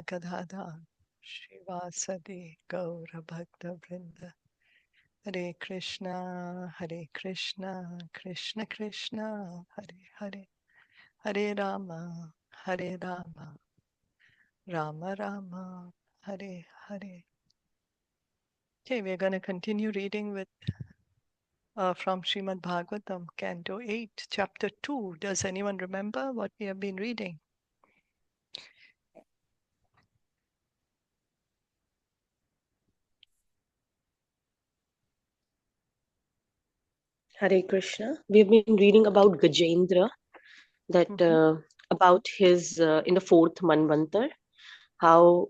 Gadadhar Shivasadi Gaura Bhakta Vrinda. Hare Krishna, Krishna Krishna, Hare Hare, Hare Rama, Rama Rama, Hare Hare. Okay, we're going to continue reading with from Srimad Bhagavatam, Canto 8, Chapter 2. Does anyone remember what we have been reading? Hare Krishna. We've been reading about Gajendra, about his in the fourth Manvantar, how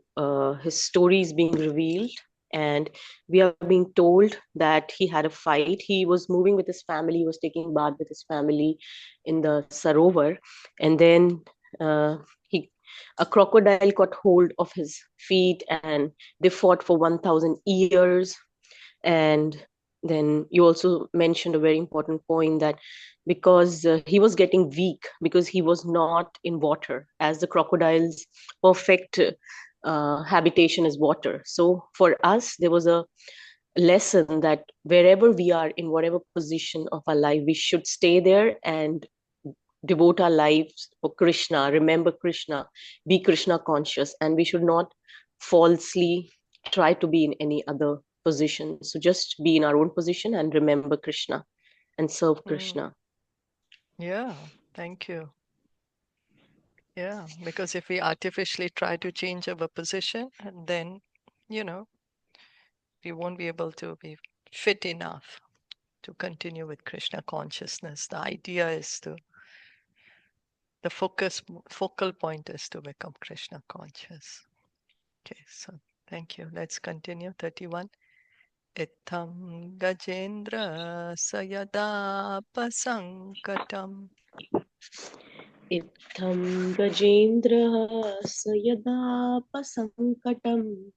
his story is being revealed, and we are being told that he had a fight. He was moving with his family, he was taking bath with his family in the Sarovar, and then a crocodile got hold of his feet, and they fought for 1,000 years. And then you also mentioned a very important point that because he was getting weak because he was not in water, as the crocodile's perfect habitation is water. So for us, there was a lesson that wherever we are, in whatever position of our life, we should stay there and devote our lives for Krishna, remember Krishna, be Krishna conscious, and we should not falsely try to be in any other position. So just be in our own position and remember Krishna and serve Krishna. Yeah, thank you. Yeah, because if we artificially try to change our position, then, we won't be able to be fit enough to continue with Krishna consciousness. The idea is the focal point is to become Krishna conscious. Okay, so thank you. Let's continue. 31. Itam Gajendra Sayada Pasankatam ItthamGajendra Sayada Pasankatam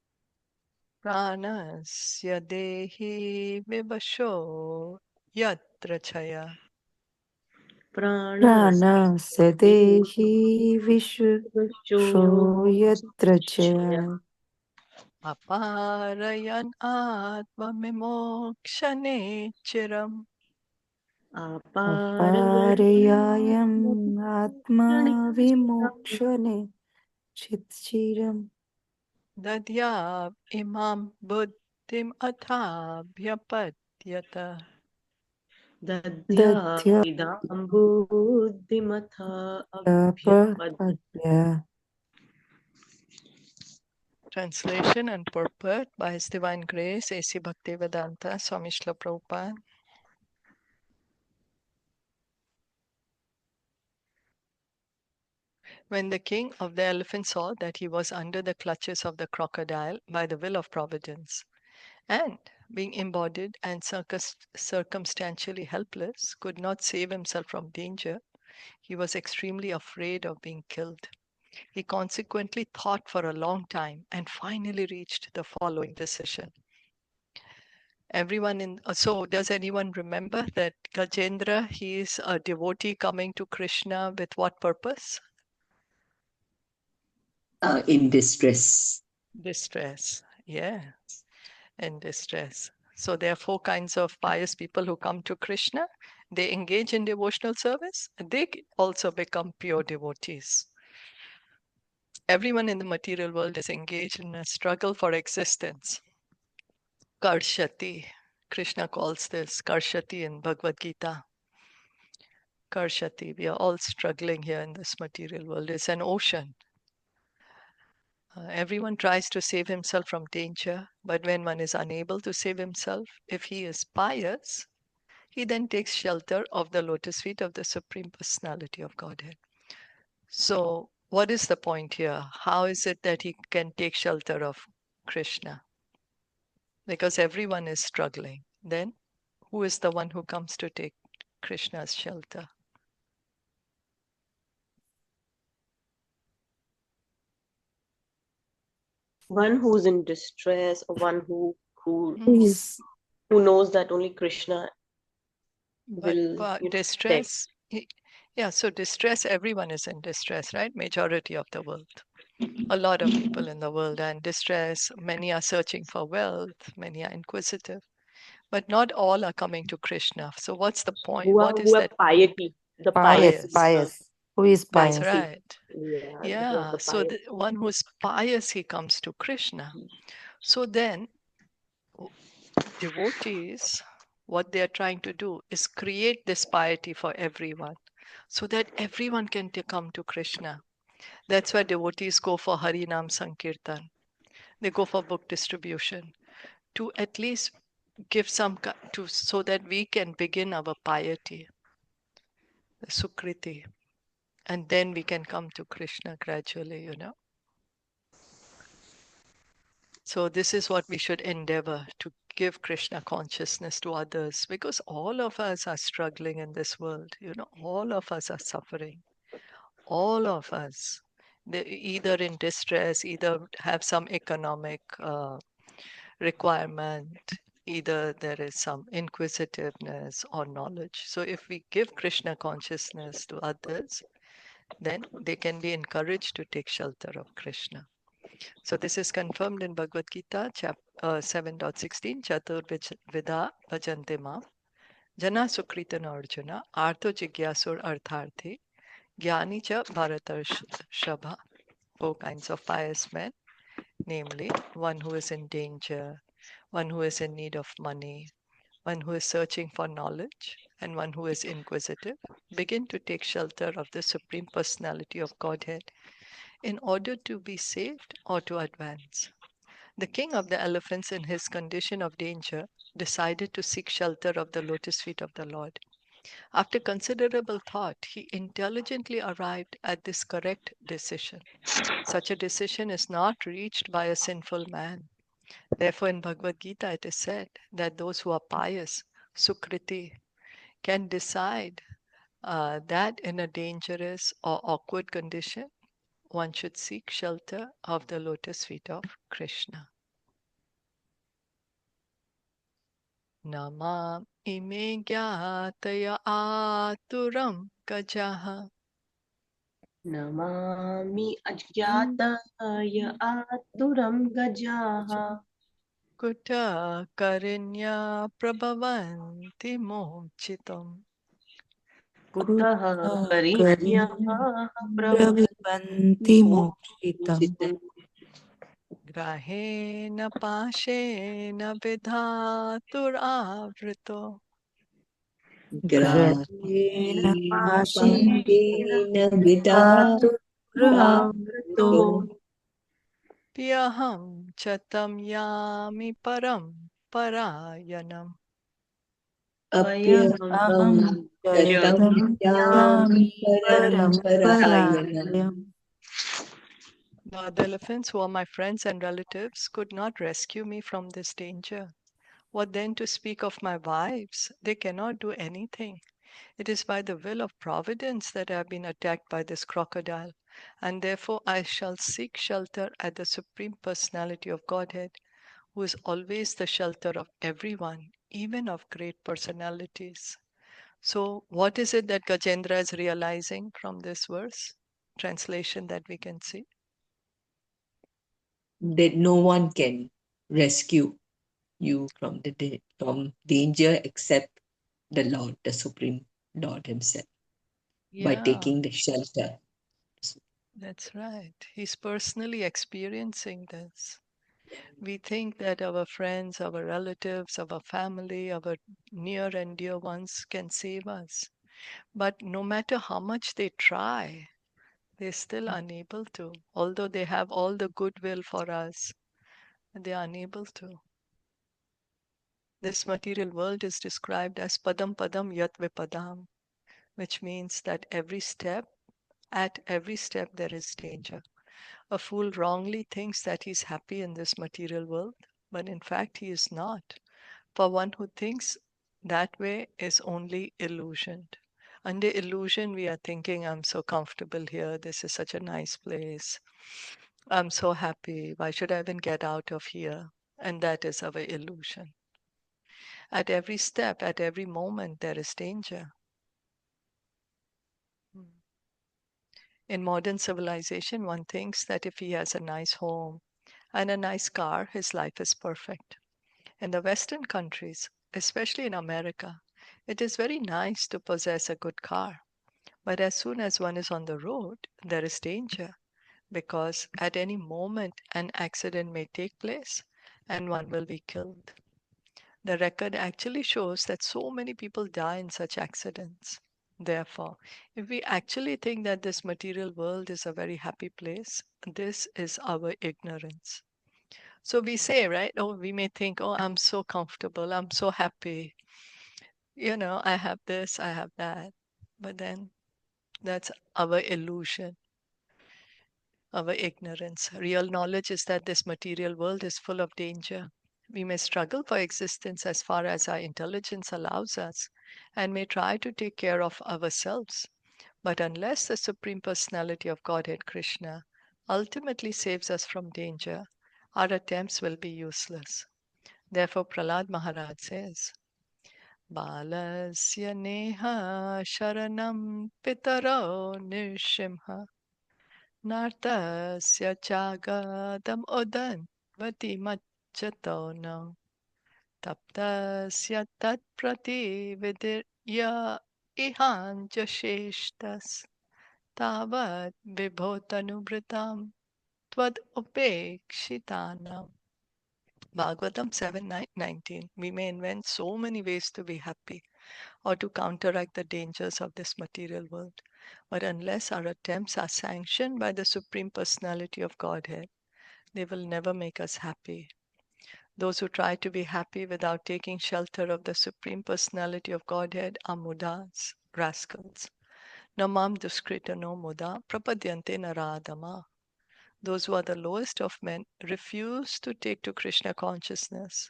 Pranasya Dehi Vibasho Yatra Chaya Pranasya Dehi Visho Yatra Chaya Aparayan Atma Mimokshane Chiram Aparayayam Atma Vimokshane Chitchiram Dadyab Imam Buddhim Athabhyapadyata. Dadya Dadhyapidam buddhimatha abhyapadya. Translation and purport by His Divine Grace A.C. Bhaktivedanta Swami Srila Prabhupada. When the king of the elephant saw that he was under the clutches of the crocodile by the will of providence, and being embodied and circumstantially helpless, could not save himself from danger, he was extremely afraid of being killed. He consequently thought for a long time and finally reached the following decision. So does anyone remember that Gajendra, he is a devotee coming to Krishna with what purpose? In distress. Distress. Yeah, in distress. So there are 4 kinds of pious people who come to Krishna. They engage in devotional service. They also become pure devotees. Everyone in the material world is engaged in a struggle for existence. Karshati. Krishna calls this Karshati in Bhagavad Gita. Karshati. We are all struggling here in this material world. It's an ocean. Everyone tries to save himself from danger, but when one is unable to save himself, if he is pious, he then takes shelter of the lotus feet of the Supreme Personality of Godhead. So, what is the point here? How is it that he can take shelter of Krishna? Because everyone is struggling. Then, who is the one who comes to take Krishna's shelter? One who's in distress, or one who knows that only Krishna will distress. Yeah, so distress, everyone is in distress, right? Majority of the world. A lot of people in the world are in distress. Many are searching for wealth. Many are inquisitive. But not all are coming to Krishna. So what's the point? What is who have that piety, the Pious, pious. pious? pious. Who is That's pious? Bhakti. right. Yeah, who have Yeah. the So piety. the one who is pious, he comes to Krishna. So then devotees, what they are trying to do is create this piety for everyone so that everyone can come to Krishna. That's why devotees go for Harinam Sankirtan. They go for book distribution to at least give some to so that we can begin our piety, the Sukriti, and then we can come to Krishna gradually. So this is what we should endeavor to give Krishna consciousness to others because all of us are struggling in this world. All of us are suffering. All of us. They either in distress, either have some economic requirement, either there is some inquisitiveness or knowledge. So if we give Krishna consciousness to others, then they can be encouraged to take shelter of Krishna. So this is confirmed in Bhagavad Gita, chapter 7.16, Chaturvidha bhajante mam, jana sukritan arjuna, artho jigyasur artharthi, jnani cha bharatarshava. Four kinds of pious men, namely one who is in danger, one who is in need of money, one who is searching for knowledge, and one who is inquisitive, begin to take shelter of the Supreme Personality of Godhead in order to be saved or to advance. The king of the elephants, in his condition of danger, decided to seek shelter of the lotus feet of the Lord. After considerable thought, he intelligently arrived at this correct decision. Such a decision is not reached by a sinful man. Therefore, in Bhagavad Gita, it is said that those who are pious, Sukriti, can decide that in a dangerous or awkward condition, one should seek shelter of the lotus feet of Krishna. Nama ime gyataya aturam kajaha Namami ajyataya aturam gajaha kuta karinya prabhavanti mochitam. kutaha Karim karinyaha prabhavanti Pravivanti Mokshitam. mochitam Grahena pashena vidhaturavrito Grahena Grahena Pashena Pandena Vidha Vidhatu avrito Avruto pyaham chatam yami param parayanam. payaham Aham chatam Chatam Chatam yami Yami Yami Paramparayana. Paramparayanam. The other elephants, who are my friends and relatives, could not rescue me from this danger. What then to speak of my wives? They cannot do anything. It is by the will of Providence that I have been attacked by this crocodile, and therefore I shall seek shelter at the Supreme Personality of Godhead, who is always the shelter of everyone, even of great personalities. So, what is it that Gajendra is realizing from this verse? Translation that we can see. That no one can rescue you from from danger except the Lord, the Supreme Lord Himself, by Yeah, taking the shelter. that's right. He's personally experiencing this. We think that our friends, our relatives, our family, our near and dear ones can save us. But no matter how much they try, they're still unable to. Although they have all the goodwill for us, they are unable to. This material world is described as padam padam yat vipadam, which means that at every step, there is danger. A fool wrongly thinks that he is happy in this material world, but in fact, he is not. For one who thinks that way is only illusioned. Under illusion, we are thinking, I'm so comfortable here. This is such a nice place. I'm so happy. Why should I even get out of here? And that is our illusion. At every step, at every moment, there is danger. In modern civilization, one thinks that if he has a nice home and a nice car, his life is perfect. In the Western countries, especially in America, it is very nice to possess a good car. But as soon as one is on the road, there is danger because at any moment an accident may take place and one will be killed. The record actually shows that so many people die in such accidents. Therefore, if we actually think that this material world is a very happy place, this is our ignorance. So we say, right? Oh, we may think, oh, I'm so comfortable, I'm so happy. I have this, I have that. But then that's our illusion, our ignorance. Real knowledge is that this material world is full of danger. We may struggle for existence as far as our intelligence allows us and may try to take care of ourselves. But unless the Supreme Personality of Godhead Krishna ultimately saves us from danger, our attempts will be useless. Therefore, Prahlad Maharaj says, Balasya neha sharanam pitaro nishimha nartasya chagadam odan vati machato no taptasya tat prati vidirya ihan jasheshtas tavat vibhotanubhritam tvad upekshitanam. Bhagavatam 7:19. We may invent so many ways to be happy or to counteract the dangers of this material world. But unless our attempts are sanctioned by the Supreme Personality of Godhead, they will never make us happy. Those who try to be happy without taking shelter of the Supreme Personality of Godhead are mudas, rascals. Namam duskritano muda prapadyante naradama. Those who are the lowest of men refuse to take to Krishna consciousness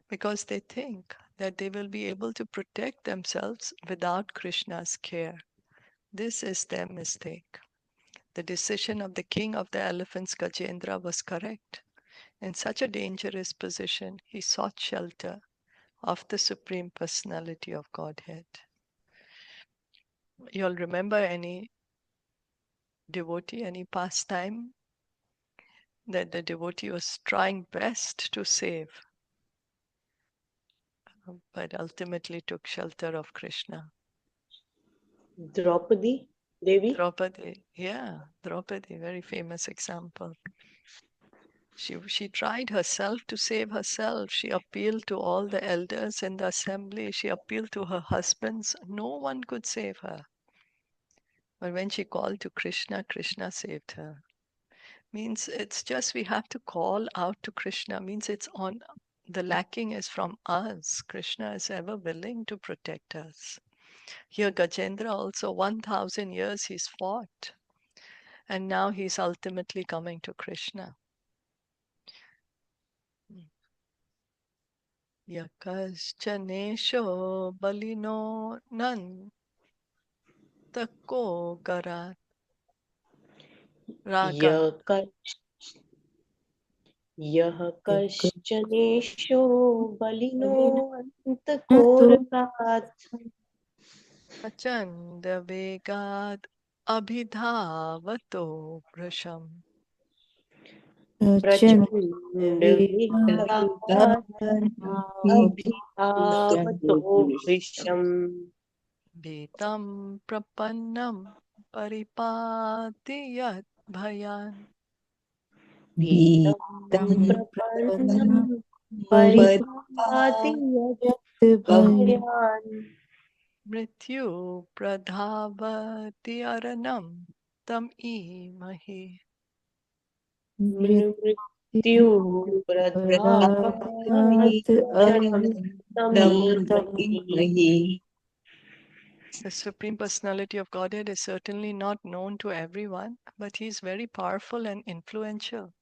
because they think that they will be able to protect themselves without Krishna's care. This is their mistake. The decision of the king of the elephants, Gajendra, was correct. In such a dangerous position, he sought shelter of the Supreme Personality of Godhead. You'll remember any devotee, any pastime that the devotee was trying best to save, but ultimately took shelter of Krishna. Draupadi Devi. Draupadi, yeah, Draupadi, very famous example. She tried herself to save herself. She appealed to all the elders in the assembly. She appealed to her husbands. No one could save her. But when she called to Krishna, Krishna saved her. Means it's just we have to call out to Krishna. Means it's on, the lacking is from us. Krishna is ever willing to protect us. Here Gajendra also 1,000 years he's fought. And now he's ultimately coming to Krishna. Yakaschanesho balino nan tako garat raga. यः कश्चनेशो बलिनोऽन्तकोरकात् Achanda vegad abhidhavato vrasham. प्रचण्डवेगात् अभिधावतो वृषम् Vitam prapannam paripatiyat bhayan. भीतं प्रपन्नं परिपाति यद्भयान् Mrityu pradhavati aranam tam imahi. मृत्युः प्रधावति शरणं तमीमहि. The Supreme Personality of Godhead is certainly not known to everyone, but he is very powerful and influential.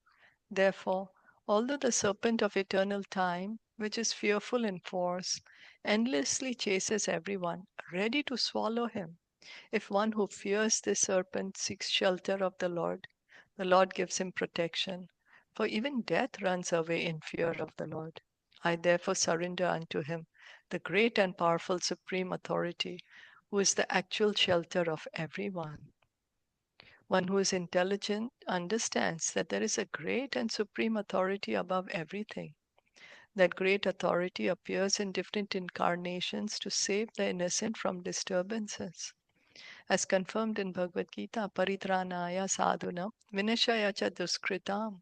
Therefore, although the serpent of eternal time, which is fearful in force, endlessly chases everyone, ready to swallow him, if one who fears this serpent seeks shelter of the Lord gives him protection. For even death runs away in fear of the Lord. I therefore surrender unto him, the great and powerful Supreme Authority, who is the actual shelter of everyone. One who is intelligent understands that there is a great and supreme authority above everything. That great authority appears in different incarnations to save the innocent from disturbances. As confirmed in Bhagavad Gita, Paritranaya sadhunam vinashaya cha duskritam.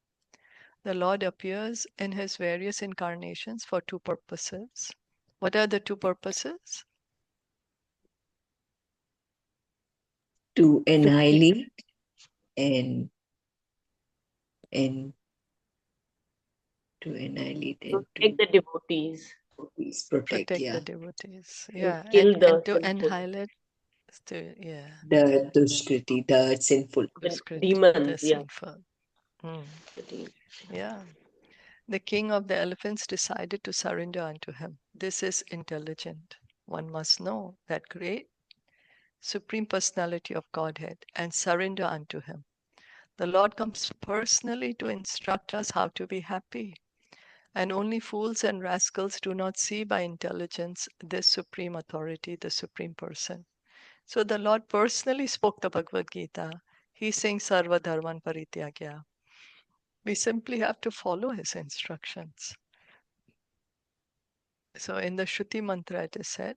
The Lord appears in his various incarnations for two purposes. What are the two purposes? To annihilate and and to annihilate and Protect the devotees please protect, Protect yeah, the devotees. and Yeah, kill and the to sinful, annihilate, to, yeah, the duskriti, the sinful. the discredit the demons. Yeah, sinful. Mm, the demons. yeah. The king of the elephants decided to surrender unto him. This is intelligent. One must know that great Supreme Personality of Godhead and surrender unto him. The Lord comes personally to instruct us how to be happy. And only fools and rascals do not see by intelligence this supreme authority, the supreme person. So the Lord personally spoke the Bhagavad Gita. He's saying Sarva Dharman Parityagya. We simply have to follow his instructions. So in the Shruti mantra it is said,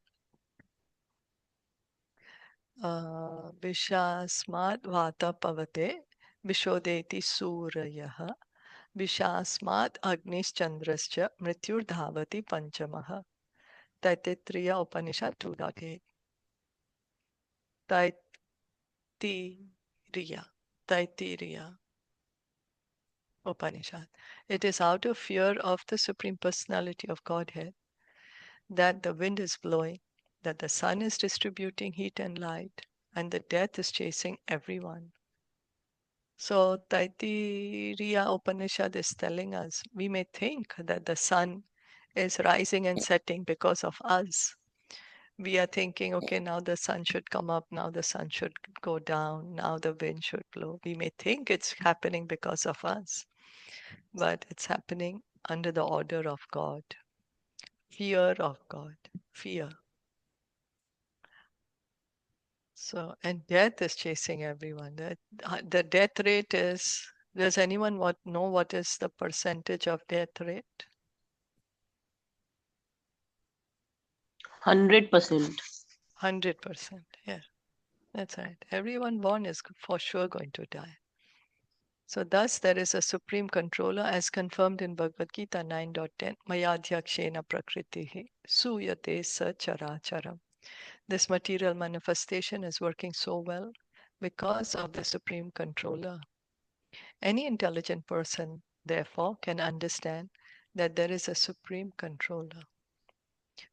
Vishasmat Vata Pavate Vishodeti Surayaha Vishasmat Agnischandrascha Mrityur Dhavati Panchamaha. Taittiriya Upanishad 2.8. Taittiriya. Taittiriya Upanishad. It is out of fear of the Supreme Personality of Godhead that the wind is blowing, that the sun is distributing heat and light, and that death is chasing everyone. So Taittiriya Upanishad is telling us we may think that the sun is rising and setting because of us. We are thinking, okay, now the sun should come up, now the sun should go down, now the wind should blow. We may think it's happening because of us, but it's happening under the order of God. Fear of God. Fear. So, and death is chasing everyone. The death rate is, does anyone know what is the percentage of death rate? 100%. 100%. Yeah, that's right. Everyone born is for sure going to die. So thus there is a supreme controller as confirmed in Bhagavad Gita 9.10. Mayadhyakshena prakritihi suyate characharam. This material manifestation is working so well because of the supreme controller. Any intelligent person, therefore, can understand that there is a supreme controller.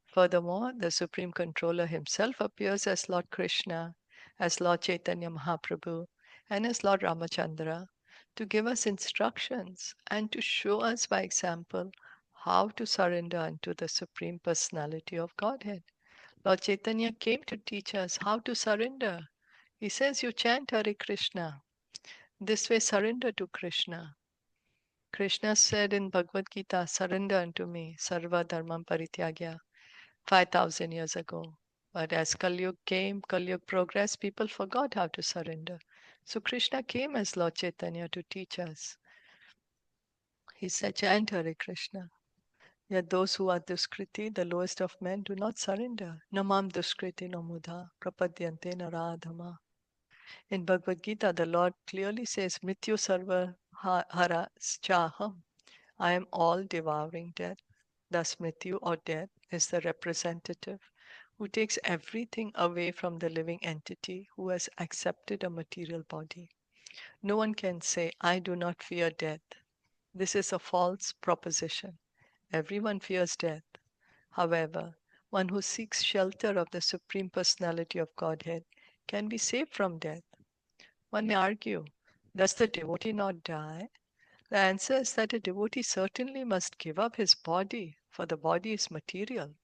Furthermore, the supreme controller himself appears as Lord Krishna, as Lord Chaitanya Mahaprabhu, and as Lord Ramachandra to give us instructions and to show us by example how to surrender unto the Supreme Personality of Godhead. Lord Chaitanya came to teach us how to surrender. He says, you chant Hare Krishna. This way, surrender to Krishna. Krishna said in Bhagavad Gita, surrender unto me, Sarva Dharmam Parityagya, 5,000 years ago. But as Kali came, Kali progressed, people forgot how to surrender. So Krishna came as Lord Chaitanya to teach us. He said, chant Hare Krishna. Yet those who are duskriti, the lowest of men, do not surrender. Namam duskriti no mudha, prapadyante naradhama. In Bhagavad Gita, the Lord clearly says, Mrityu sarva hara chaham. I am all devouring death. Thus, Mrityu or death is the representative who takes everything away from the living entity who has accepted a material body. No one can say, I do not fear death. This is a false proposition. Everyone fears death. However, one who seeks shelter of the Supreme Personality of Godhead can be saved from death. One may argue, does the devotee not die? The answer is that a devotee certainly must give up his body, for the body is material.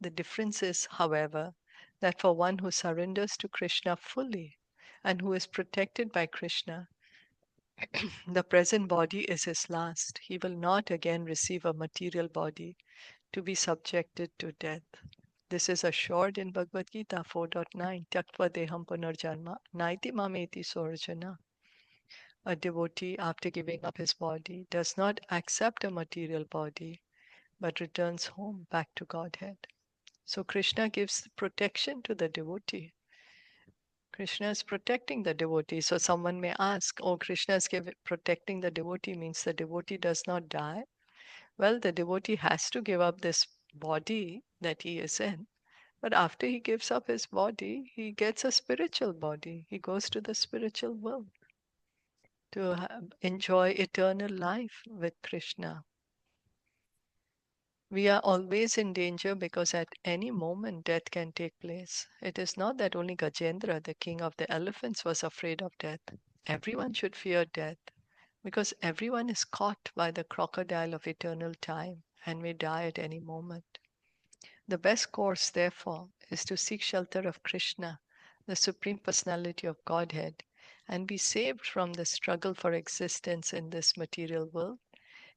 The difference is, however, that for one who surrenders to Krishna fully and who is protected by Krishna, the present body is his last. He will not again receive a material body to be subjected to death. This is assured in Bhagavad Gita 4.9. Tyaktva deham punarjanma naiti mameti sorjana. A devotee, after giving up his body, does not accept a material body, but returns home back to Godhead. So Krishna gives protection to the devotee. Krishna is protecting the devotee. So someone may ask, oh, Krishna is protecting the devotee means the devotee does not die. Well, the devotee has to give up this body that he is in. But after he gives up his body, he gets a spiritual body. He goes to the spiritual world to enjoy eternal life with Krishna. We are always in danger because at any moment death can take place. It is not that only Gajendra, the king of the elephants, was afraid of death. Everyone should fear death because everyone is caught by the crocodile of eternal time and may die at any moment. The best course, therefore, is to seek shelter of Krishna, the Supreme Personality of Godhead, and be saved from the struggle for existence in this material world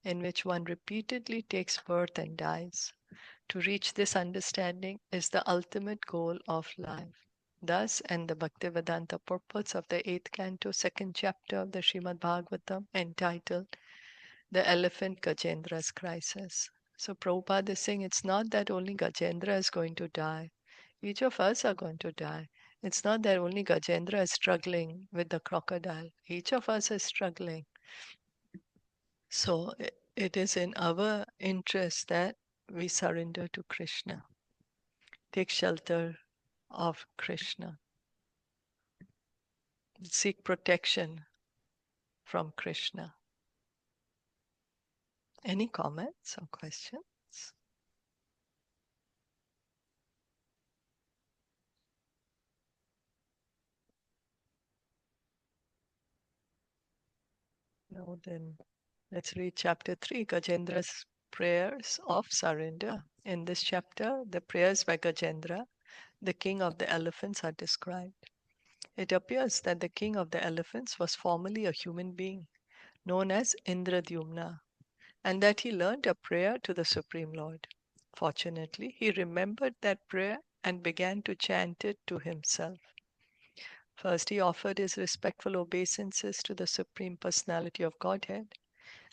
in which one repeatedly takes birth and dies. To reach this understanding is the ultimate goal of life. Thus, and the Bhaktivedanta purpose of the 8th canto, 2nd chapter of the Srimad Bhagavatam, entitled The Elephant Gajendra's Crisis. So Prabhupada is saying it's not that only Gajendra is going to die. Each of us are going to die. It's not that only Gajendra is struggling with the crocodile. Each of us is struggling. So it is in our interest that we surrender to Krishna, take shelter of Krishna, seek protection from Krishna. Any comments or questions? No, then let's read chapter 3, Gajendra's prayers of surrender. In this chapter, the prayers by Gajendra, the king of the elephants, are described. It appears that the king of the elephants was formerly a human being known as Indradyumna, and that he learned a prayer to the Supreme Lord. Fortunately, he remembered that prayer and began to chant it to himself. First, he offered his respectful obeisances to the Supreme Personality of Godhead,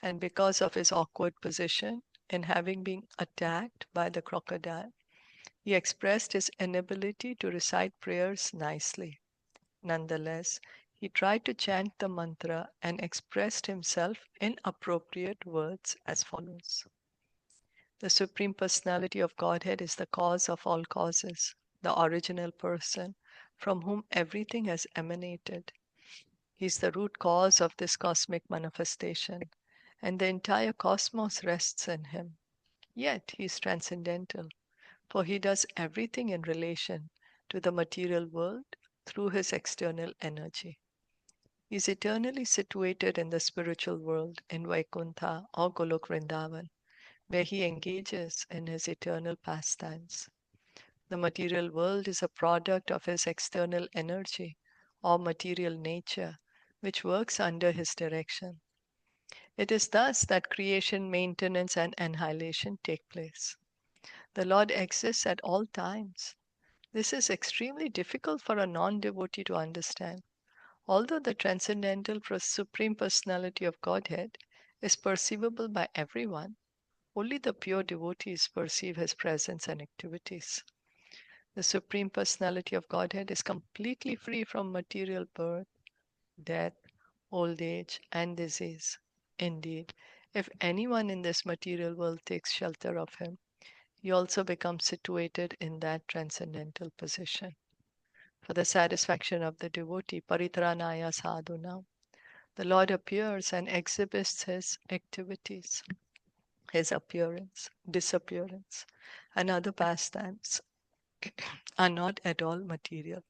and because of his awkward position in having been attacked by the crocodile, he expressed his inability to recite prayers nicely. Nonetheless, he tried to chant the mantra and expressed himself in appropriate words as follows. The Supreme Personality of Godhead is the cause of all causes, the original person from whom everything has emanated. He is the root cause of this cosmic manifestation, and the entire cosmos rests in him. Yet he is transcendental, for he does everything in relation to the material world through his external energy. He is eternally situated in the spiritual world in Vaikuntha or Golok Vrindavan, where he engages in his eternal pastimes. The material world is a product of his external energy or material nature, which works under his direction. It is thus that creation, maintenance, and annihilation take place. The Lord exists at all times. This is extremely difficult for a non-devotee to understand. Although the transcendental Supreme Personality of Godhead is perceivable by everyone, only the pure devotees perceive his presence and activities. The Supreme Personality of Godhead is completely free from material birth, death, old age, and disease. Indeed, if anyone in this material world takes shelter of him, he also becomes situated in that transcendental position. For the satisfaction of the devotee, Paritranaya Sadhuna, the Lord appears and exhibits his activities, his appearance, disappearance, and other pastimes are not at all material.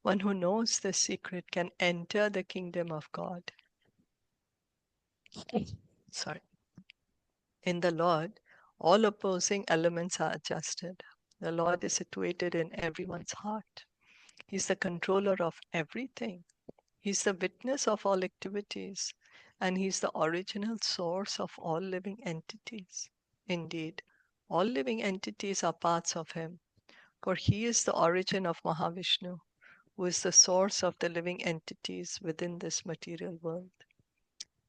One who knows this secret can enter the kingdom of God. Sorry. In the Lord, all opposing elements are adjusted. The Lord is situated in everyone's heart. He's the controller of everything. He's the witness of all activities, and He's the original source of all living entities. Indeed, all living entities are parts of Him, for He is the origin of Mahavishnu, who is the source of the living entities within this material world.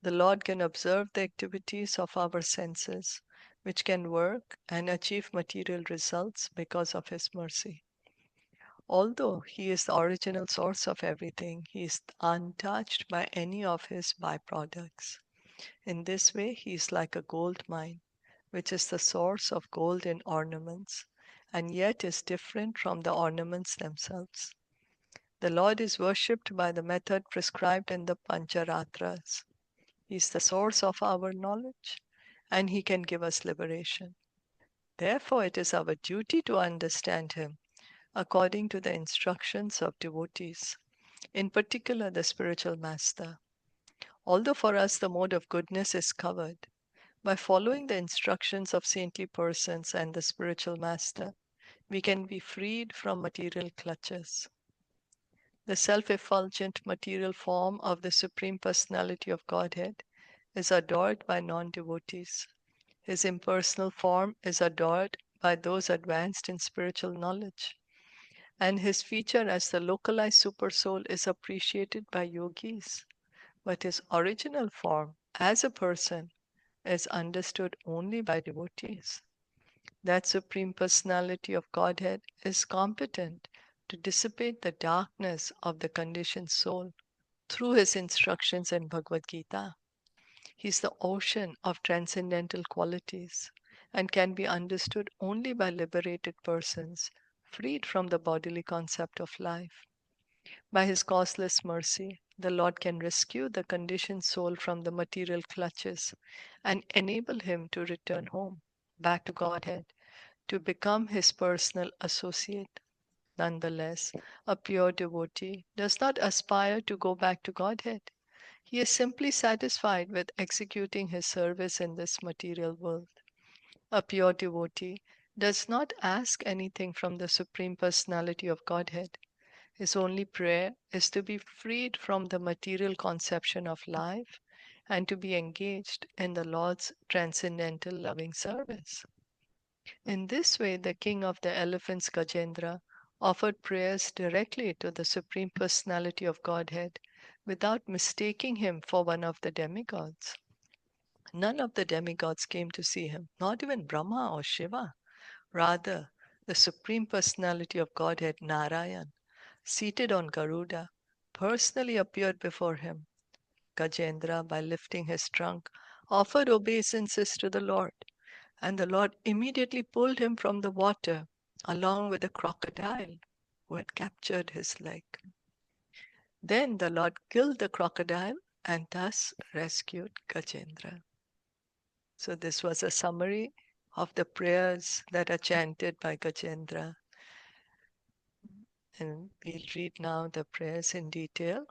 The Lord can observe the activities of our senses, which can work and achieve material results because of His mercy. Although He is the original source of everything, He is untouched by any of His byproducts. In this way, He is like a gold mine, which is the source of gold in ornaments, and yet is different from the ornaments themselves. The Lord is worshipped by the method prescribed in the Pancharatras. He is the source of our knowledge, and He can give us liberation. Therefore, it is our duty to understand Him according to the instructions of devotees, in particular the spiritual master. Although for us the mode of goodness is covered, by following the instructions of saintly persons and the spiritual master, we can be freed from material clutches. The self-effulgent material form of the Supreme Personality of Godhead is adored by non-devotees. His impersonal form is adored by those advanced in spiritual knowledge, and his feature as the localized supersoul is appreciated by yogis. But his original form as a person is understood only by devotees. That Supreme Personality of Godhead is competent to dissipate the darkness of the conditioned soul through his instructions in Bhagavad Gita. He is the ocean of transcendental qualities and can be understood only by liberated persons freed from the bodily concept of life. By his causeless mercy, the Lord can rescue the conditioned soul from the material clutches and enable him to return home, back to Godhead, to become his personal associate. Nonetheless, a pure devotee does not aspire to go back to Godhead. He is simply satisfied with executing his service in this material world. A pure devotee does not ask anything from the Supreme Personality of Godhead. His only prayer is to be freed from the material conception of life and to be engaged in the Lord's transcendental loving service. In this way, the king of the elephants, Gajendra, offered prayers directly to the Supreme Personality of Godhead without mistaking him for one of the demigods. None of the demigods came to see him, not even Brahma or Shiva. Rather, the Supreme Personality of Godhead, Narayan, seated on Garuda, personally appeared before him. Gajendra, by lifting his trunk, offered obeisances to the Lord, and the Lord immediately pulled him from the water, along with the crocodile who had captured his leg. Then the Lord killed the crocodile and thus rescued Gajendra. So this was a summary of the prayers that are chanted by Gajendra. And we'll read now the prayers in detail.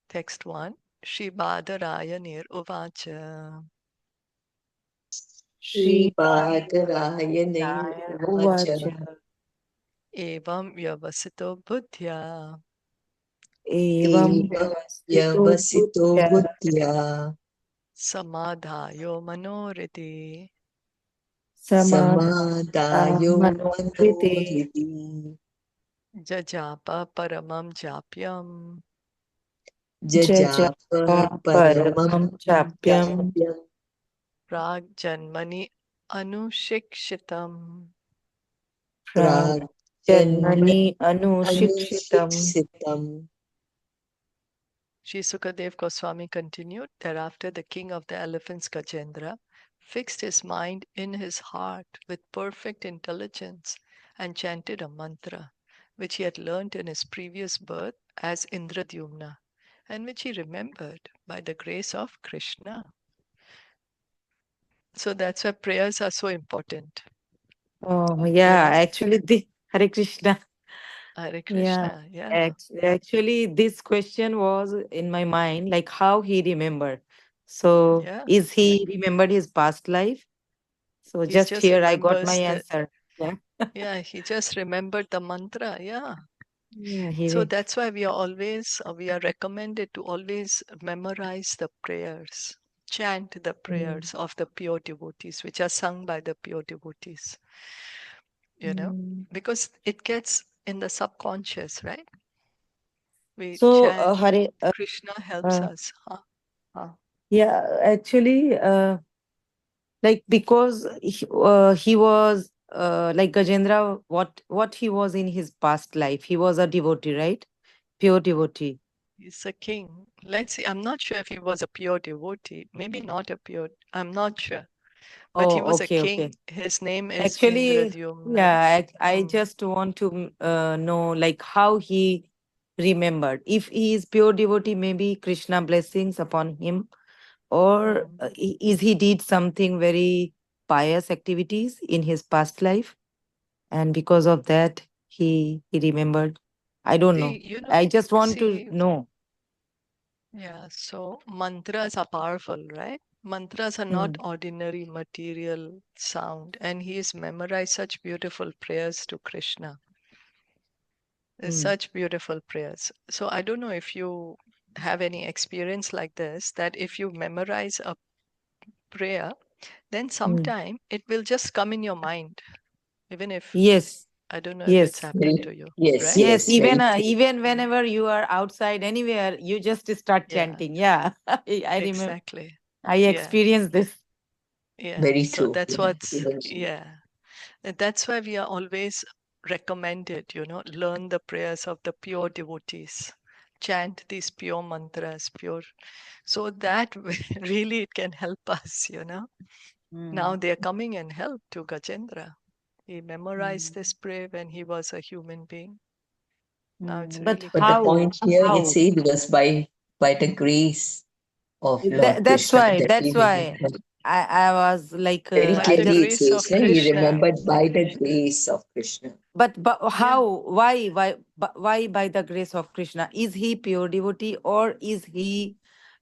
Text 1. Shri Badaraya Uvacha. Shri Shripadaranai Uvacha Uvacha Evam Vyavasito Buddhya Evam Eva Vyavasito Vyavasito Buddhya Buddhya Samadhayo Manoriti Samadha Samadayo Manovriti Manoriti Jajapa Paramam Japyam Jajapa Jajapa Paramam Paramam Chapyam Japyam Prag Janmani Anushikshitam. Prajanmani Janmani Anushikshitam. Anusiksitam. Sri Sukadev Goswami continued. Thereafter, the king of the elephants, Gajendra, fixed his mind in his heart with perfect intelligence and chanted a mantra, which he had learnt in his previous birth as Indradyumna, and which he remembered by the grace of Krishna. So that's why prayers are so important. Oh, You yeah, know, actually, Hare Krishna. Hare Yeah, Krishna, yeah, actually, this question was in my mind, like how he remembered. So, yeah. is he remembered his past life? So, He's just just here, I got my remembers the, answer. Yeah, yeah, he just remembered the mantra, yeah. yeah, So that's why we are recommended to always memorize the prayers, chant the Mm, prayers of the pure devotees, which are sung by the pure devotees, you know, mm, because it gets in the subconscious, right? We So, chant, Hare, Krishna helps uh, us. Huh? Huh. yeah, actually, like because he was like Gajendra, what he was in his past life, he was a devotee, right? Pure devotee. He's a king. Let's see. I'm not sure if he was a pure devotee. Maybe not a pure. I'm not sure. But he Oh, was a okay, okay. king. His name is Actually, Indradyumna. yeah, I Mm. just want to know like how he remembered. If he is pure devotee, maybe Krishna blessings upon him, or Mm. is he did something very pious activities in his past life, and because of that he remembered. I don't know. See, you know, I just want to see, know. yeah, so mantras are powerful, right? Mantras are not Mm, ordinary material sound, and he's memorized such beautiful prayers to Krishna. mm, Such beautiful prayers. So I don't know if you have any experience like this, that if you memorize a prayer, then mm. sometime it will just come in your mind, even if Yes, I don't know if it's yes. happened Very, to you, yes, right? Yes, yes, even very true. even Mm. whenever you are outside anywhere, you just start Yeah, chanting. Yeah, I remember. exactly. I Yeah, experienced this. yeah. Very So true. that's Yeah, what's, even yeah. And that's why we are always recommended, learn the prayers of the pure devotees. Chant these pure mantras, pure, so that really it can help us. Now Mm, they are coming and help to Gajendra. He mm, memorized this prayer when he was a human being. Now it's mm. But really but the coming. how? point here it How? saved us by the grace of Lord That's Krishna why. that we That's why remember. I was like Very By I the clearly just. it grace says, of he Krishna. remembered by the grace of Krishna. But Yeah, how? Why by the grace of Krishna? Is he pure devotee or is he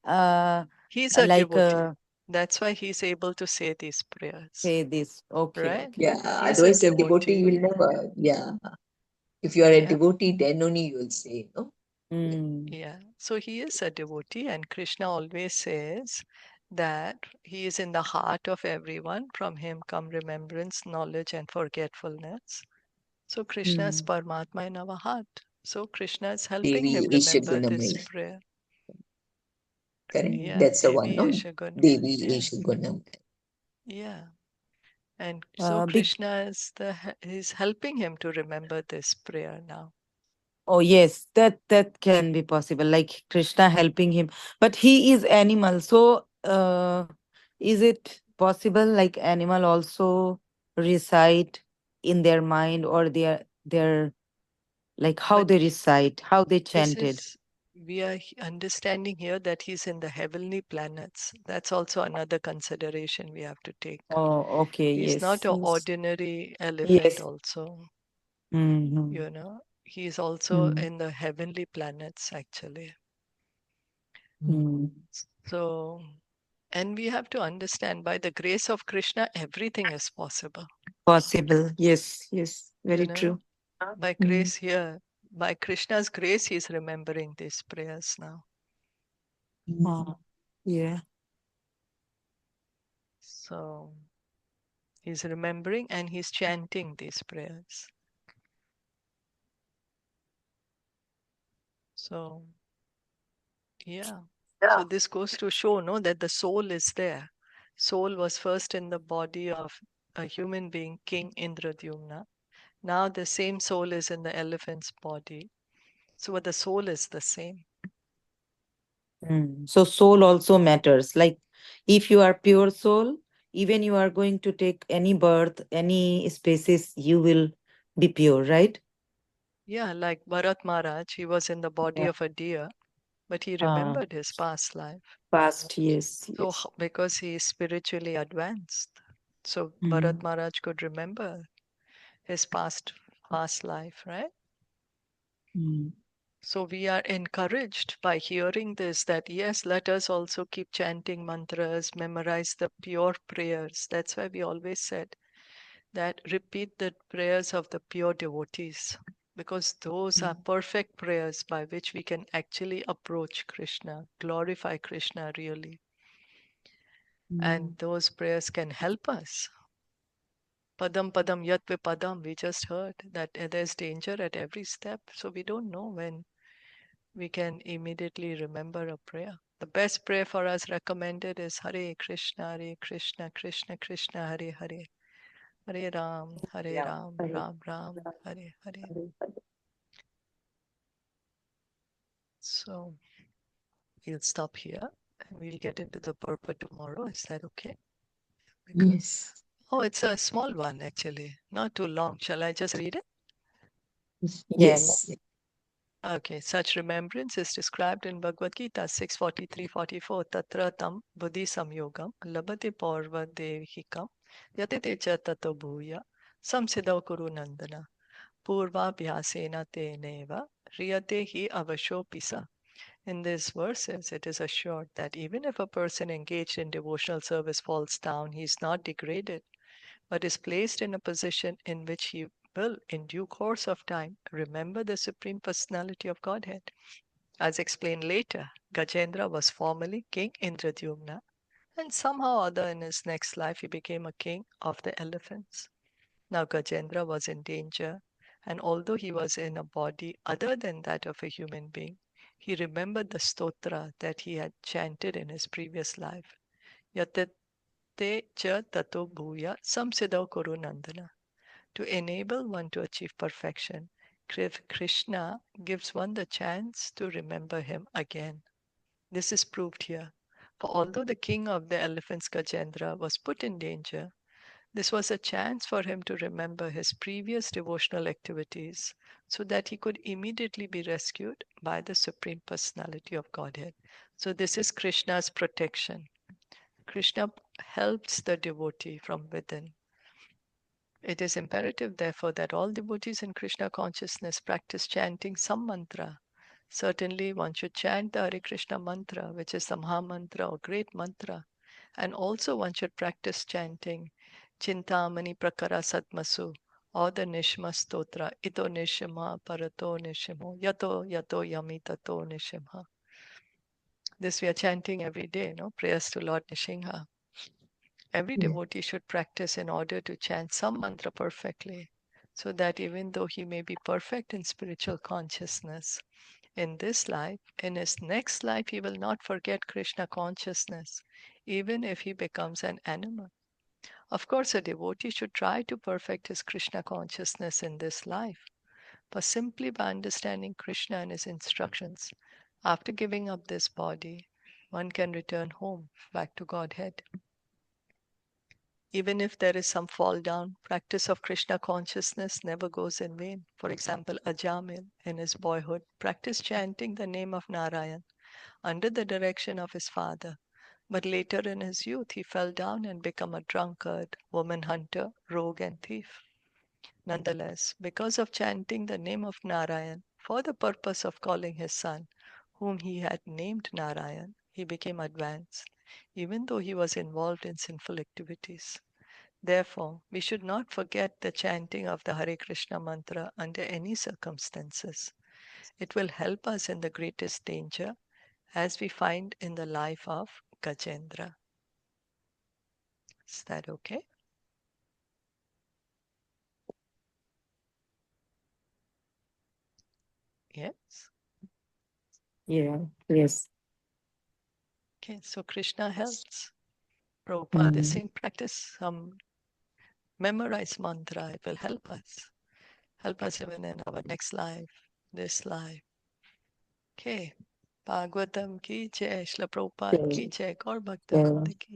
uh he's a like devotee. That's why he's able to say these prayers, say this? Okay, right? okay. Yeah, He's a otherwise a devotee devotee. will never. Yeah, if you are a Yeah, devotee, then only you will say, no? Yeah. Mm, yeah. So he is a devotee, and Krishna always says that he is in the heart of everyone. From him come remembrance, knowledge, and forgetfulness. So Krishna is mm, Paramatma in our heart. So Krishna is helping Devi him Isha remember this Gunamaya. prayer. Correct. mm. Yeah, That's the one, Devi no? Yashagunam. Devi Yeah, Isha Gunamaya. yeah. And so Uh, big. Krishna is helping him to remember this prayer now. Oh yes, that can be possible. Like Krishna helping him, but he is animal. So is it possible like animal also recite in their mind or their like how But they recite, how they this chanted? is, we are understanding here that he's in the heavenly planets. That's also another consideration we have to take. Oh, okay. He's not Yes. an Yes. ordinary elephant, Yes. also. Mm-hmm. He's also Mm, in the heavenly planets, actually. mm. So, and we have to understand by the grace of Krishna, everything is possible. Possible. Yes. Yes. You Very know, true. by Mm. grace here, by Krishna's grace, he's remembering these prayers now. Ah, yeah. So, he's remembering and he's chanting these prayers. So, yeah. So, this goes to show, no, that the soul is there. Soul was first in the body of a human being, King Indradyumna. Now, the same soul is in the elephant's body. So, the soul is the same. So soul also matters. Like if you are pure soul, even you are going to take any birth, any species, you will be pure, right? Yeah, like Bharat Maharaj, he was in the body Yeah. of a deer, but he Uh, remembered his past life. Past, yes, So, yes. because he is spiritually advanced, so Bharat Mm, Maharaj could remember his past life, right? mm, So we are encouraged by hearing this that yes, let us also keep chanting mantras, memorize the pure prayers. That's why we always said that repeat the prayers of the pure devotees, because those are mm, perfect prayers by which we can actually approach Krishna, glorify Krishna really. mm, And those prayers can help us. Padam padam yat padam, we just heard that there's danger at every step. So we don't know when we can immediately remember a prayer. The best prayer for us recommended is Hare Krishna, Krishna Krishna, Hare Hare, Hare Ram, Ram Ram, Hare Hare. So we'll stop here and we'll get into the purport tomorrow. Is that okay? Yes. Oh, it's a small one actually, not too long. Shall I just read it? Yes. Okay, such remembrance is described in Bhagavad Gita 6:43-44. Tatra tam buddhi samyogam labhate parva devhikam yatete cha tato bhuya samsiddho kuru nandana purva bhyasena te neva riyate hi avasho pisa. In these verses, it is assured that even if a person engaged in devotional service falls down, he is not degraded, but is placed in a position in which he will, in due course of time, remember the Supreme Personality of Godhead. As explained later, Gajendra was formerly King Indradyumna, and somehow or other in his next life he became a king of the elephants. Now Gajendra was in danger, and although he was in a body other than that of a human being, he remembered the stotra that he had chanted in his previous life. Yatate cha tato bhuya samsiddho kuru nandana. To enable one to achieve perfection, Krishna gives one the chance to remember him again. This is proved here. For although the king of the elephants, Gajendra, was put in danger, this was a chance for him to remember his previous devotional activities so that he could immediately be rescued by the Supreme Personality of Godhead. So, this is Krishna's protection. Krishna helps the devotee from within. It is imperative, therefore, that all devotees in Krishna consciousness practice chanting some mantra. Certainly, one should chant the Hare Krishna mantra, which is the Maha mantra or great mantra. And also, one should practice chanting Chintamani Prakara Satmasu or the Nishma Stotra, Ito Nishima Parato Nishimo, Yato Yato Yami Tato Nishimha. This we are chanting every day, no? Prayers to Lord Nishimha. Every Yeah. devotee should practice in order to chant some mantra perfectly, so that even though he may be perfect in spiritual consciousness in this life, in his next life he will not forget Krishna consciousness, even if he becomes an animal. Of course, a devotee should try to perfect his Krishna consciousness in this life, but simply by understanding Krishna and his instructions, after giving up this body, one can return home, back to Godhead. Even if there is some fall down, practice of Krishna consciousness never goes in vain. For example, Ajamil, in his boyhood, practiced chanting the name of Narayan under the direction of his father. But later in his youth, he fell down and became a drunkard, woman hunter, rogue, and thief. Nonetheless, because of chanting the name of Narayan for the purpose of calling his son, whom he had named Narayan, he became advanced, even though he was involved in sinful activities. Therefore, we should not forget the chanting of the Hare Krishna mantra under any circumstances. It will help us in the greatest danger, as we find in the life of Gajendra. Is that okay? Yes. Yeah. Yes. Okay, so Krishna helps. Prabhupada is Mm. saying practice some memorized mantra. It will help us. Help us even in our next life, this life. Okay. Bhagavatam ki jai, Shla Prabhupada ki Yeah. jai, Gaur Bhakta Yeah. Vrinda ki